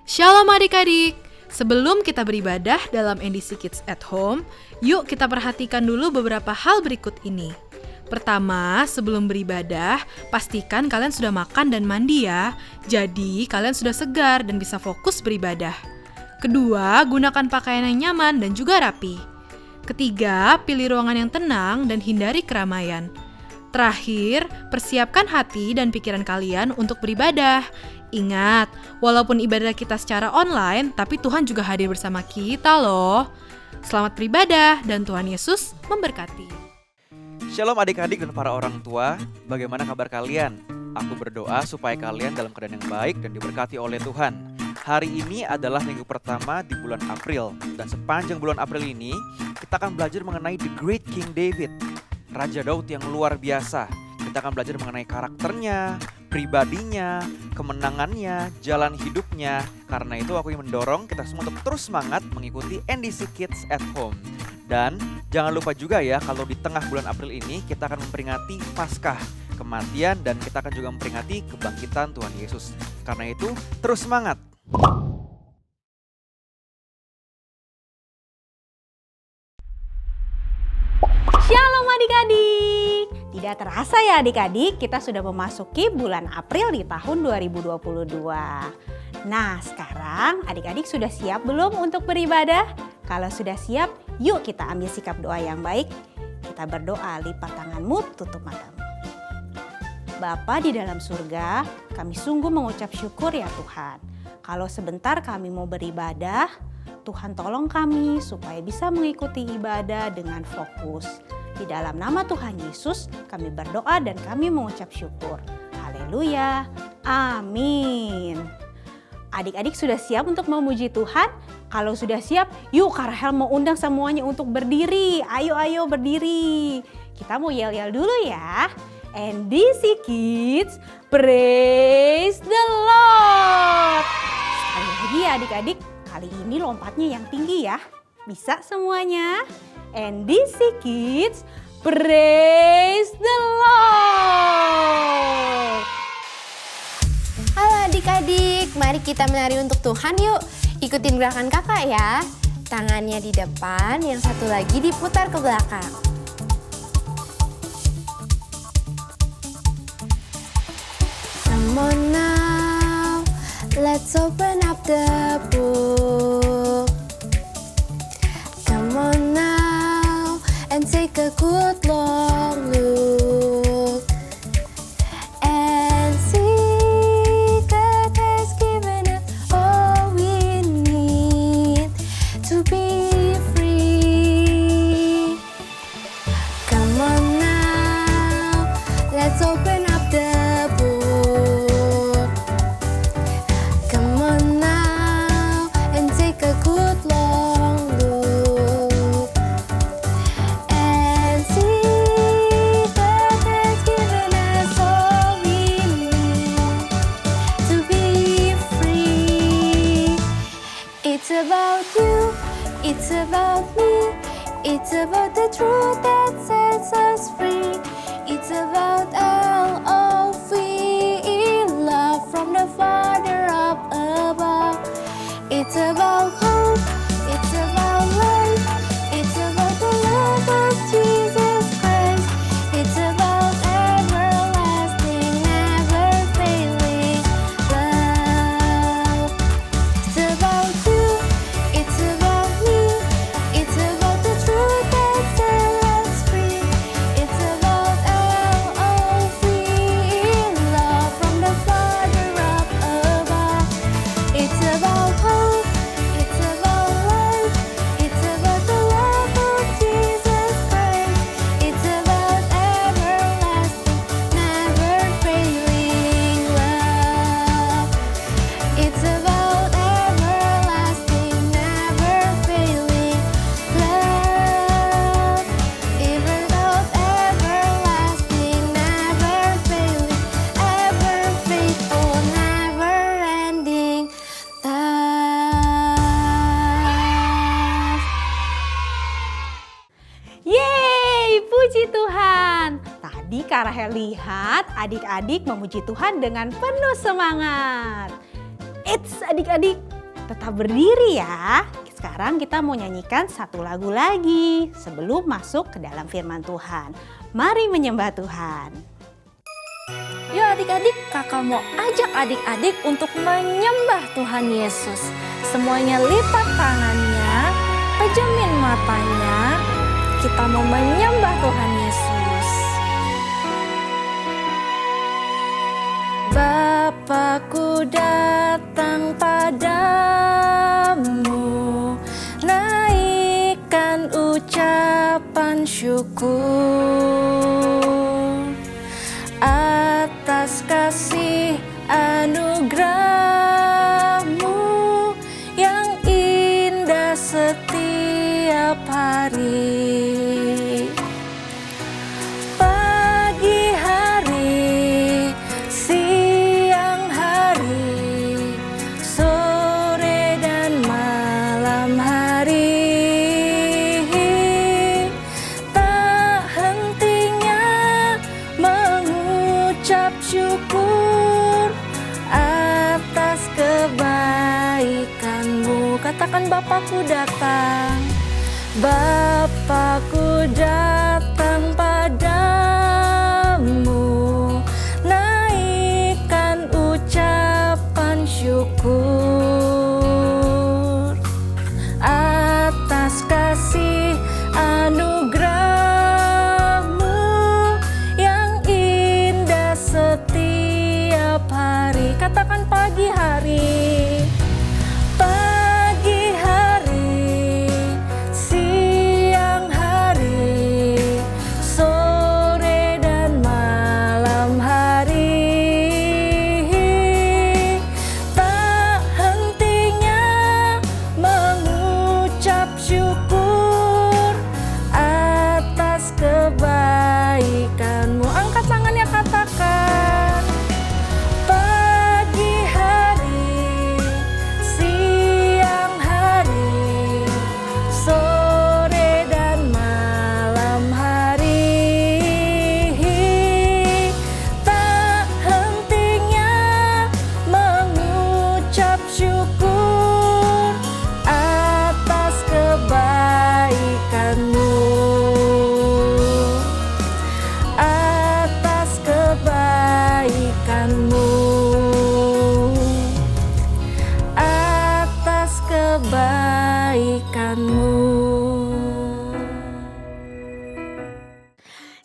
Shalom adik-adik, sebelum kita beribadah dalam NDC Kids at Home, yuk kita perhatikan dulu beberapa hal berikut ini. Pertama, sebelum beribadah, pastikan kalian sudah makan dan mandi ya. Jadi, kalian sudah segar dan bisa fokus beribadah. Kedua, gunakan pakaian yang nyaman dan juga rapi. Ketiga, pilih ruangan yang tenang dan hindari keramaian. Terakhir, persiapkan hati dan pikiran kalian untuk beribadah. Ingat, walaupun ibadah kita secara online, tapi Tuhan juga hadir bersama kita loh. Selamat beribadah dan Tuhan Yesus memberkati. Shalom adik-adik dan para orang tua, bagaimana kabar kalian? Aku berdoa supaya kalian dalam keadaan yang baik dan diberkati oleh Tuhan. Hari ini adalah minggu pertama di bulan April, dan sepanjang bulan April ini, kita akan belajar mengenai The Great King David, Raja Daud yang luar biasa. Kita akan belajar mengenai karakternya, pribadinya, kemenangannya, jalan hidupnya. Karena itu aku ingin mendorong kita semua untuk terus semangat mengikuti NDC Kids at Home. Dan jangan lupa juga ya, kalau di tengah bulan April ini kita akan memperingati Paskah, kematian, dan kita akan juga memperingati kebangkitan Tuhan Yesus. Karena itu terus semangat. Shalom adik-adik. Tidak terasa ya adik-adik, kita sudah memasuki bulan April di tahun 2022. Nah, sekarang adik-adik sudah siap belum untuk beribadah? Kalau sudah siap, yuk kita ambil sikap doa yang baik. Kita berdoa, lipat tanganmu, tutup matamu. Bapa di dalam surga, kami sungguh mengucap syukur ya Tuhan. Kalau sebentar kami mau beribadah, Tuhan tolong kami supaya bisa mengikuti ibadah dengan fokus. Di dalam nama Tuhan Yesus kami berdoa dan kami mengucap syukur. Haleluya, amin. Adik-adik sudah siap untuk memuji Tuhan? Kalau sudah siap, yuk Kak Rahel mau undang semuanya untuk berdiri. Ayo berdiri. Kita mau yel-yel dulu ya. NDC Kids, praise the Lord. Sekali lagi ya adik-adik, kali ini lompatnya yang tinggi ya. Bisa semuanya? NDC Kids, praise the Lord. Halo adik-adik, mari kita menari untuk Tuhan yuk. Ikutin gerakan kakak ya. Tangannya di depan, yang satu lagi diputar ke belakang. Come on now, let's open up the book. Come on now, and take a good long look. And see God has given us all we need to be free. Come on now, let's open up the book. Come on now, and take a good long look. And see God has given us all we need to be free. It's about you, it's about me, it's about the truth that sets us free. It's about LOV, love from the Father up above. It's about hope, it's about life, it's about the love of Jesus Christ. It's about everlasting, never failing love. It's about you, it's about me, it's about the truth that sets us free. It's about LOV, love from the Father up above. It's about hope, it's about life, it's about the love of Jesus Christ. It's about everlasting, never failing love. It's about everlasting, never failing love. It's about everlasting, never failing, ever faithful, never ending love. Yeay, puji Tuhan. Tadi Kak Rahel lihat adik-adik memuji Tuhan dengan penuh semangat. Eits adik-adik, Tetap berdiri ya. Sekarang kita mau nyanyikan satu lagu lagi sebelum masuk ke dalam firman Tuhan. Mari menyembah Tuhan. Yuk adik-adik, kakak mau ajak adik-adik untuk menyembah Tuhan Yesus. Semuanya lipat tangannya, pejamin matanya. Kita mau menyembah Tuhan Yesus. Bapakku datang padamu, naikkan ucapan syukur atas kasih anugerah-Mu yang indah setiap hari. Pagi hari, siang hari, sore dan malam hari, tak hentinya mengucap syukur atas kebaikan-Mu. Katakan Bapakku datang, Bapakku datang padamu, naikkan ucapan syukur atas kasih anugerah-Mu yang indah setiap hari. Katakan pagi hari, pagi hari, siang hari, sore dan malam hari, tak hentinya mengucap syukur atas kebaikan-Mu. Angkat tangannya, katakan pagi hari, siang hari, sore dan malam hari, tak hentinya mengucap syukur atas kebaikan-Mu, atas kebaikan-Mu, atas kebaikan-Mu.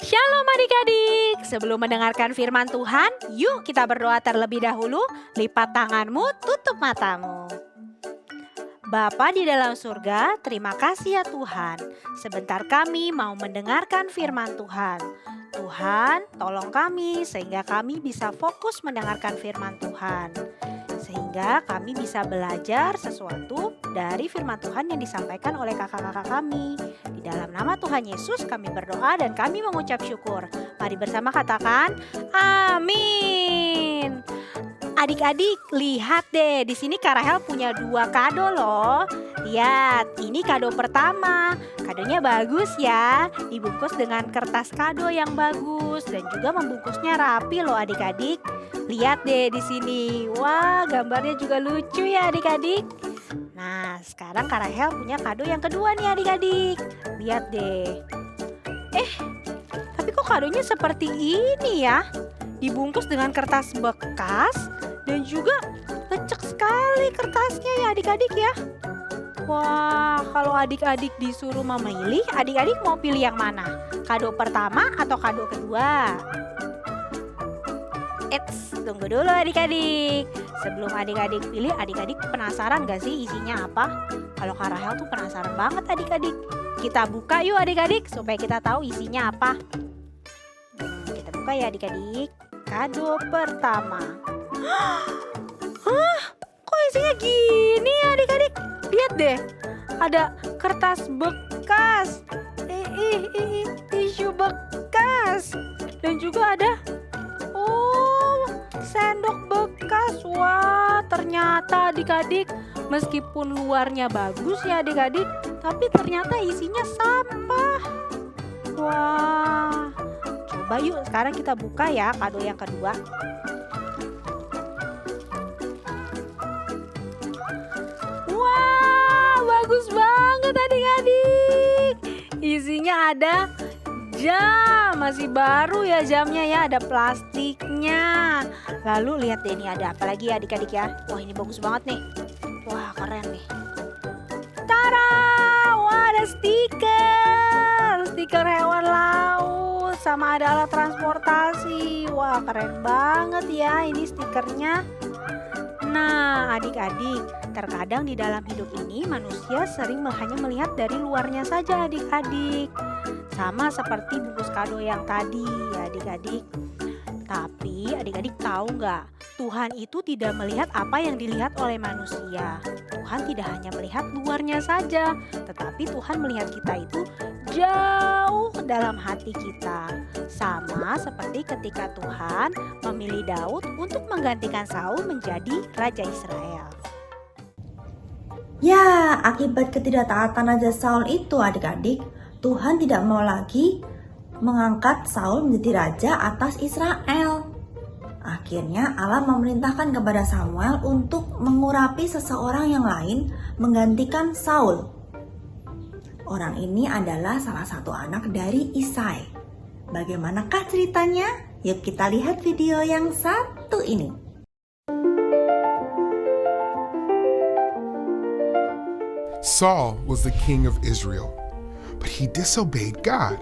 Shalom adik-adik. Sebelum mendengarkan firman Tuhan, yuk kita berdoa terlebih dahulu. Lipat tanganmu, tutup matamu. Bapa di dalam surga, terima kasih ya Tuhan. Sebentar kami mau mendengarkan firman Tuhan. Tuhan, tolong kami sehingga kami bisa fokus mendengarkan firman Tuhan. Sehingga kami bisa belajar sesuatu dari firman Tuhan yang disampaikan oleh kakak-kakak kami. Di dalam nama Tuhan Yesus kami berdoa dan kami mengucap syukur. Mari bersama katakan, amin. Adik-adik, lihat deh, di sini Kak Rahel punya 2 kado loh. Lihat, ini kado pertama. Kadonya bagus ya, dibungkus dengan kertas kado yang bagus dan juga membungkusnya rapi loh adik-adik. Lihat deh di sini. Wah, gambarnya juga lucu ya adik-adik. Nah, sekarang Kak Rahel punya kado yang kedua nih adik-adik. Lihat deh. Tapi kok kadonya seperti ini ya? Dibungkus dengan kertas bekas dan juga lecek sekali kertasnya ya adik-adik ya. Wah, kalau adik-adik disuruh memilih, adik-adik mau pilih yang mana? Kado pertama atau kado kedua? Tunggu dulu adik-adik. Sebelum adik-adik pilih, adik-adik penasaran gak sih isinya apa? Kalau Kak Rahel tuh penasaran banget adik-adik. Kita buka yuk adik-adik supaya kita tahu isinya apa. Kita buka ya adik-adik. Kado pertama. Hah? Kok isinya gini ya adik-adik? Lihat deh, ada kertas bekas, tisu bekas, dan juga ada sendok bekas. Wah, ternyata adik-adik meskipun luarnya bagus ya adik-adik, tapi ternyata isinya sampah. Wah, coba yuk sekarang kita buka ya kado yang kedua. sampingnya ada jam. Masih baru ya jamnya ya, ada plastiknya. Lalu lihat deh, ini ada apa lagi ya adik-adik ya. Wah, ini bagus banget nih. Wah, keren nih. Tada! Wah, ada stiker hewan laut sama ada alat transportasi. Wah, keren banget ya ini stikernya. Nah, adik-adik, terkadang di dalam hidup ini manusia sering hanya melihat dari luarnya saja adik-adik. Sama seperti bungkus kado yang tadi ya adik-adik. Tapi adik-adik tahu nggak? Tuhan itu tidak melihat apa yang dilihat oleh manusia. Tuhan tidak hanya melihat luarnya saja, tetapi Tuhan melihat kita itu jauh ke dalam hati kita. Sama seperti ketika Tuhan memilih Daud untuk menggantikan Saul menjadi Raja Israel. Ya, akibat ketidaktaatan Raja Saul itu adik-adik, Tuhan tidak mau lagi mengangkat Saul menjadi raja atas Israel. Akhirnya Allah memerintahkan kepada Samuel untuk mengurapi seseorang yang lain menggantikan Saul. Orang ini adalah salah satu anak dari Isai. Bagaimanakah ceritanya? Yuk kita lihat video yang satu ini. Saul was the king of Israel, but he disobeyed God.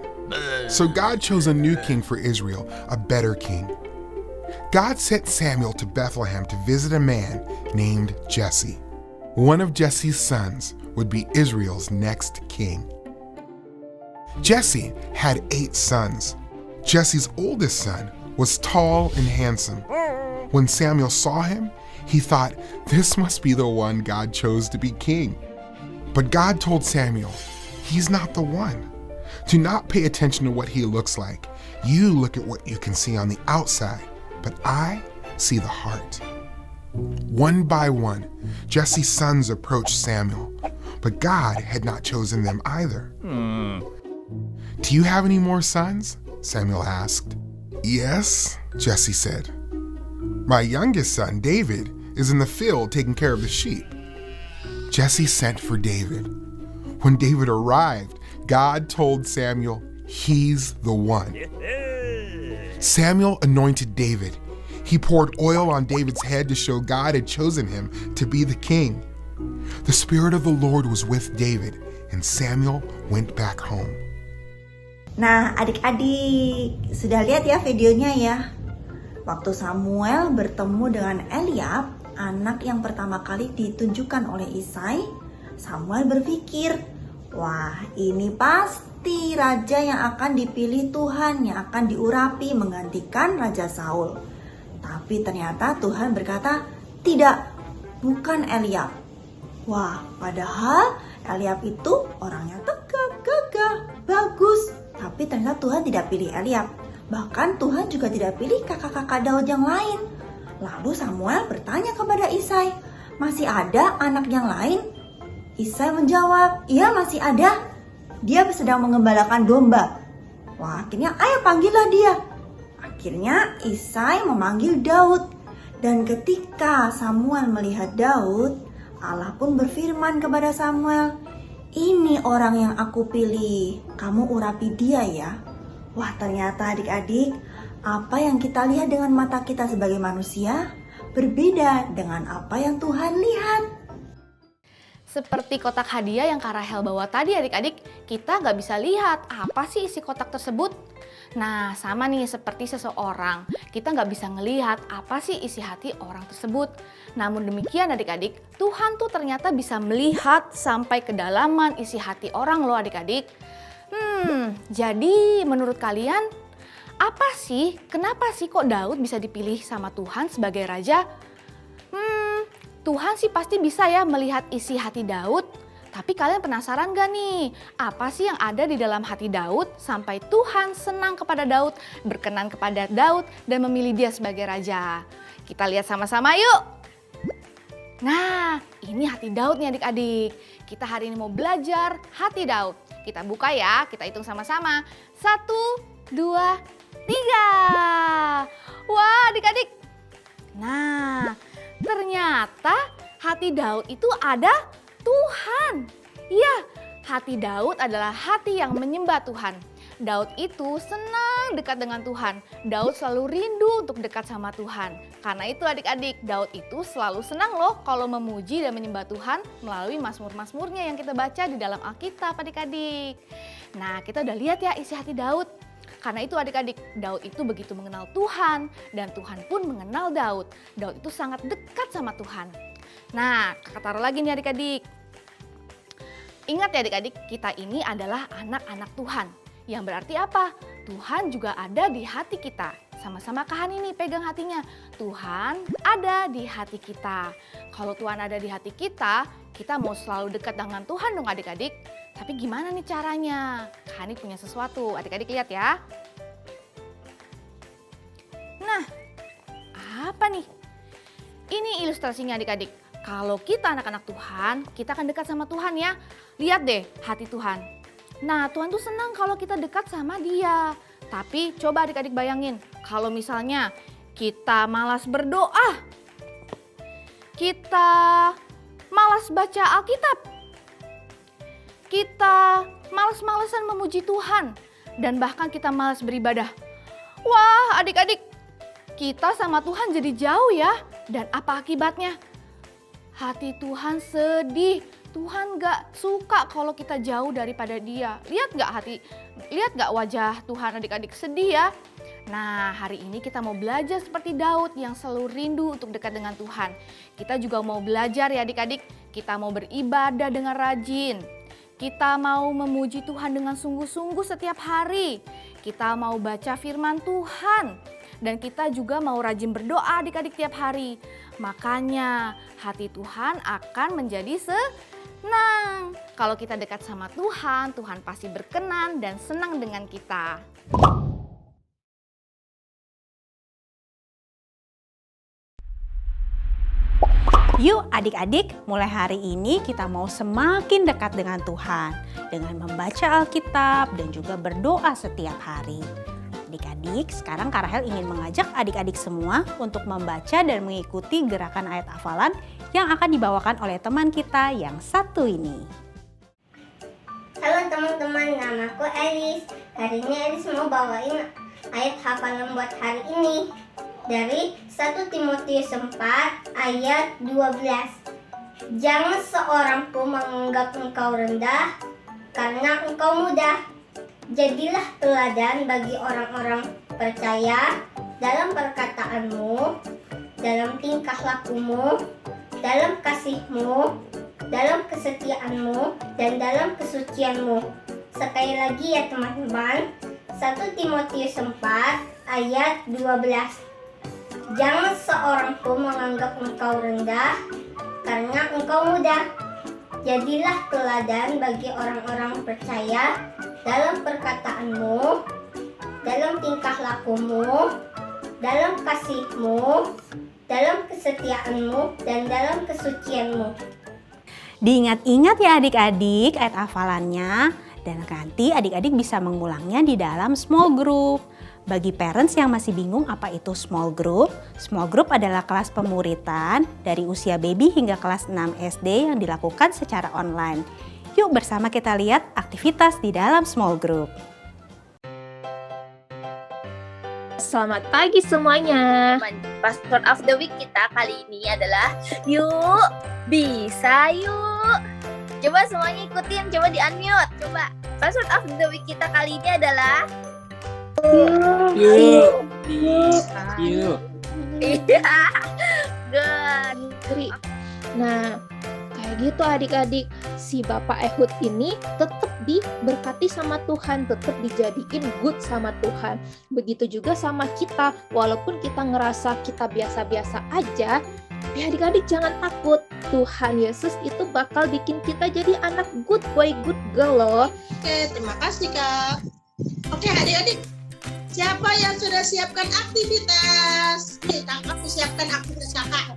So God chose a new king for Israel, a better king. God sent Samuel to Bethlehem to visit a man named Jesse. One of Jesse's sons would be Israel's next king. Jesse had 8 sons. Jesse's oldest son was tall and handsome. When Samuel saw him, he thought, this must be the one God chose to be king. But God told Samuel, he's not the one. Do not pay attention to what he looks like. You look at what you can see on the outside, but I see the heart. One by one, Jesse's sons approached Samuel, but God had not chosen them either. Do you have any more sons? Samuel asked. Yes, Jesse said. My youngest son, David, is in the field taking care of the sheep. Jesse sent for David. When David arrived, God told Samuel, he's the one. Samuel anointed David. He poured oil on David's head to show God had chosen him to be the king. The Spirit of the Lord was with David, and Samuel went back home. Nah, adik-adik, sudah lihat ya videonya ya? Waktu Samuel bertemu dengan Eliab, anak yang pertama kali ditunjukkan oleh Isai, Samuel berpikir, wah, ini pasti raja yang akan dipilih Tuhan, yang akan diurapi menggantikan Raja Saul. Tapi ternyata Tuhan berkata, tidak, bukan Eliab. Wah, padahal Eliab itu orangnya tegap, gagah, bagus. Tapi ternyata Tuhan tidak pilih Eliab. Bahkan Tuhan juga tidak pilih kakak-kakak Daud yang lain. Lalu Samuel bertanya kepada Isai, masih ada anak yang lain? Isai menjawab, iya masih ada. Dia sedang mengembalakan domba. Wah, akhirnya ayo panggillah dia. Akhirnya Isai memanggil Daud. Dan ketika Samuel melihat Daud, Allah pun berfirman kepada Samuel, ini orang yang aku pilih, kamu urapi dia ya. Wah, ternyata adik-adik, apa yang kita lihat dengan mata kita sebagai manusia berbeda dengan apa yang Tuhan lihat. Seperti kotak hadiah yang Kak Rahel bawa tadi adik-adik, kita nggak bisa lihat apa sih isi kotak tersebut. Nah, sama nih seperti seseorang, kita nggak bisa ngelihat apa sih isi hati orang tersebut. Namun demikian adik-adik, Tuhan tuh ternyata bisa melihat sampai kedalaman isi hati orang loh adik-adik. Jadi menurut kalian, apa sih, kenapa sih kok Daud bisa dipilih sama Tuhan sebagai raja? Tuhan sih pasti bisa ya melihat isi hati Daud. Tapi kalian penasaran gak nih, apa sih yang ada di dalam hati Daud sampai Tuhan senang kepada Daud, berkenan kepada Daud, dan memilih dia sebagai raja? Kita lihat sama-sama yuk. Nah, ini hati Daud nih adik-adik. Kita hari ini mau belajar hati Daud. Kita buka ya, kita hitung sama-sama. 1, 2, 3. Wah adik-adik. Nah, ternyata hati Daud itu ada Tuhan. Iya, Hati Daud adalah hati yang menyembah Tuhan. Daud itu senang dekat dengan Tuhan. Daud selalu rindu untuk dekat sama Tuhan. Karena itu adik-adik, Daud itu selalu senang loh kalau memuji dan menyembah Tuhan melalui mazmur-mazmurnya yang kita baca di dalam Alkitab adik-adik. Nah, kita udah lihat ya isi hati Daud. Karena itu adik-adik, Daud itu begitu mengenal Tuhan dan Tuhan pun mengenal Daud. Daud itu sangat dekat sama Tuhan. Nah, kakak taruh lagi nih adik-adik. Ingat ya adik-adik, kita ini adalah anak-anak Tuhan. Yang berarti apa? Tuhan juga ada di hati kita. Sama-sama Kak Hani nih pegang hatinya. Tuhan ada di hati kita. Kalau Tuhan ada di hati kita mau selalu dekat dengan Tuhan dong adik-adik. Tapi gimana nih caranya? Kak Hani punya sesuatu, adik-adik lihat ya. Nah, apa nih? Ini ilustrasinya adik-adik. Kalau kita anak-anak Tuhan, kita akan dekat sama Tuhan ya. Lihat deh hati Tuhan. Nah, Tuhan tuh senang kalau kita dekat sama Dia. Tapi coba adik-adik bayangin, kalau misalnya kita malas berdoa, kita malas baca Alkitab, kita malas-malasan memuji Tuhan, dan bahkan kita malas beribadah. Wah, adik-adik, kita sama Tuhan jadi jauh ya. Dan apa akibatnya? Hati Tuhan sedih. Tuhan gak suka kalau kita jauh daripada Dia. Lihat gak wajah Tuhan adik-adik sedih ya? Nah, hari ini kita mau belajar seperti Daud yang selalu rindu untuk dekat dengan Tuhan. Kita juga mau belajar ya adik-adik, kita mau beribadah dengan rajin. Kita mau memuji Tuhan dengan sungguh-sungguh setiap hari. Kita mau baca firman Tuhan. Dan kita juga mau rajin berdoa adik-adik tiap hari. Makanya hati Tuhan akan menjadi senang. Kalau kita dekat sama Tuhan, Tuhan pasti berkenan dan senang dengan kita. Yuk adik-adik, mulai hari ini kita mau semakin dekat dengan Tuhan dengan membaca Alkitab dan juga berdoa setiap hari. Adik-adik, sekarang Kak Rahel ingin mengajak adik-adik semua untuk membaca dan mengikuti gerakan ayat hafalan yang akan dibawakan oleh teman kita yang satu ini. Halo teman-teman, namaku Elis. Hari ini Elis mau bawain ayat hafalan buat hari ini. Dari 1 Timotius 4 ayat 12. Jangan seorang pun menganggap engkau rendah karena engkau mudah. Jadilah teladan bagi orang-orang percaya dalam perkataanmu, dalam tingkah lakumu, dalam kasihmu, dalam kesetiaanmu, dan dalam kesucianmu. Sekali lagi ya teman-teman, 1 Timotius 4 ayat 12. Jangan seorang pun menganggap engkau rendah karena engkau mudah. Jadilah teladan bagi orang-orang percaya dalam perkataanmu, dalam tingkah lakumu, dalam kasihmu, dalam kesetiaanmu, dan dalam kesucianmu. Diingat-ingat ya adik-adik ayat hafalannya, dan nanti adik-adik bisa mengulangnya di dalam small group. Bagi parents yang masih bingung apa itu small group adalah kelas pemuritan dari usia baby hingga kelas 6 SD yang dilakukan secara online. Yuk bersama kita lihat aktivitas di dalam small group. Selamat pagi semuanya. Password of the week kita kali ini adalah yuk, bisa yuk. Coba semuanya ikutin, coba di-unmute. Coba. Password of the week kita kali ini adalah Yuk. Iya. Good. Nah, kayak gitu adik-adik, si Bapak Ehud ini tetap diberkati sama Tuhan, tetap dijadiin good sama Tuhan. Begitu juga sama kita, walaupun kita ngerasa kita biasa-biasa aja, tapi adik-adik jangan takut. Tuhan Yesus itu bakal bikin kita jadi anak good boy, good girl loh. Oke, terima kasih Kak. Oke adik-adik, siapa yang sudah siapkan aktivitas? Nih, kakak siapkan aktivitas kakak.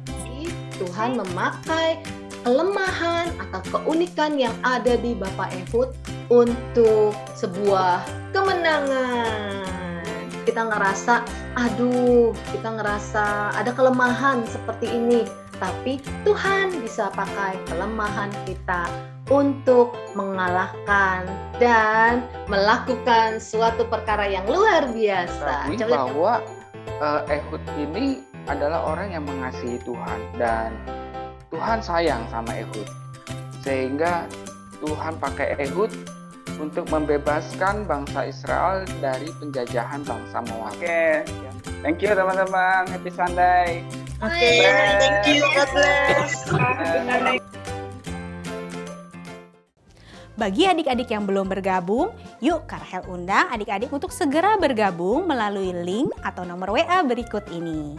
Tuhan memakai kelemahan atau keunikan yang ada di Bapak Ehud untuk sebuah kemenangan. Kita ngerasa, kita ngerasa ada kelemahan seperti ini. tapi Tuhan bisa pakai kelemahan kita untuk mengalahkan dan melakukan suatu perkara yang luar biasa. Berarti bahwa Ehud ini adalah orang yang mengasihi Tuhan dan Tuhan sayang sama Ehud, sehingga Tuhan pakai Ehud untuk membebaskan bangsa Israel dari penjajahan bangsa Moab. Oke, thank you teman-teman. Happy Sunday. Oke, thank you. God bless. Bagi adik-adik yang belum bergabung, yuk Karhel undang adik-adik untuk segera bergabung melalui link atau nomor WA berikut ini.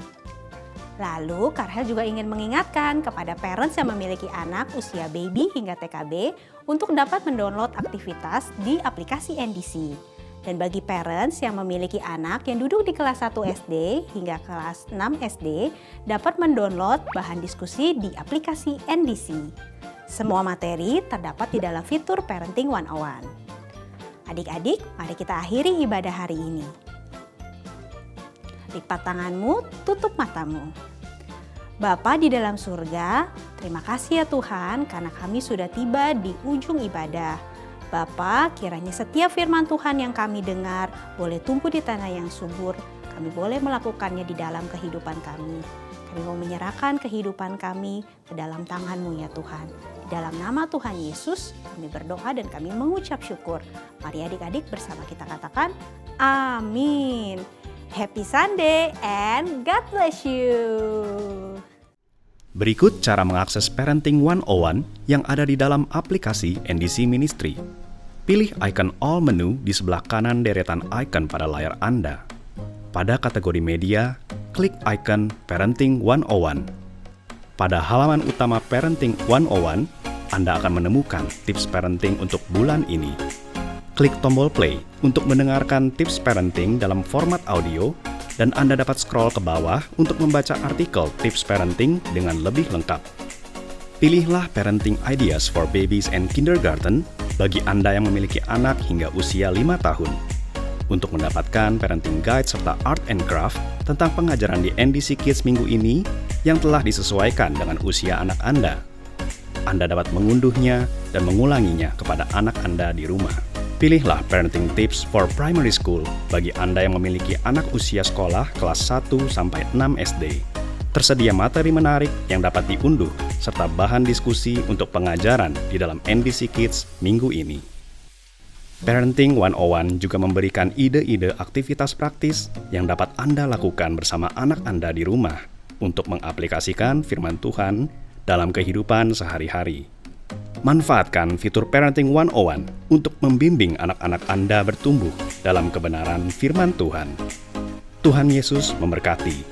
Lalu Karhel juga ingin mengingatkan kepada parents yang memiliki anak usia baby hingga TKB untuk dapat mendownload aktivitas di aplikasi NDC. Dan bagi parents yang memiliki anak yang duduk di kelas 1 SD hingga kelas 6 SD dapat mendownload bahan diskusi di aplikasi NDC. Semua materi terdapat di dalam fitur Parenting 101. Adik-adik, mari kita akhiri ibadah hari ini. Lipat tanganmu, tutup matamu. Bapa di dalam surga, terima kasih ya Tuhan karena kami sudah tiba di ujung ibadah. Bapa, kiranya setiap firman Tuhan yang kami dengar boleh tumbuh di tanah yang subur. Kami boleh melakukannya di dalam kehidupan kami. Kami mau menyerahkan kehidupan kami ke dalam tangan-Mu ya Tuhan. Di dalam nama Tuhan Yesus kami berdoa dan kami mengucap syukur. Mari adik-adik bersama kita katakan amin. Happy Sunday and God bless you. Berikut cara mengakses Parenting 101 yang ada di dalam aplikasi NDC Ministry. Pilih icon All menu di sebelah kanan deretan icon pada layar Anda. Pada kategori media, klik icon Parenting 101. Pada halaman utama Parenting 101, Anda akan menemukan tips parenting untuk bulan ini. Klik tombol play untuk mendengarkan tips parenting dalam format audio dan Anda dapat scroll ke bawah untuk membaca artikel tips parenting dengan lebih lengkap. Pilihlah Parenting Ideas for Babies and Kindergarten bagi Anda yang memiliki anak hingga usia 5 tahun. Untuk mendapatkan parenting guide serta art and craft tentang pengajaran di NDC Kids minggu ini yang telah disesuaikan dengan usia anak Anda. Anda dapat mengunduhnya dan mengulanginya kepada anak Anda di rumah. Pilihlah Parenting Tips for Primary School bagi Anda yang memiliki anak usia sekolah kelas 1 sampai 6 SD. Tersedia materi menarik yang dapat diunduh serta bahan diskusi untuk pengajaran di dalam NDC Kids minggu ini. Parenting 101 juga memberikan ide-ide aktivitas praktis yang dapat Anda lakukan bersama anak Anda di rumah untuk mengaplikasikan firman Tuhan dalam kehidupan sehari-hari. Manfaatkan fitur Parenting 101 untuk membimbing anak-anak Anda bertumbuh dalam kebenaran firman Tuhan. Tuhan Yesus memberkati.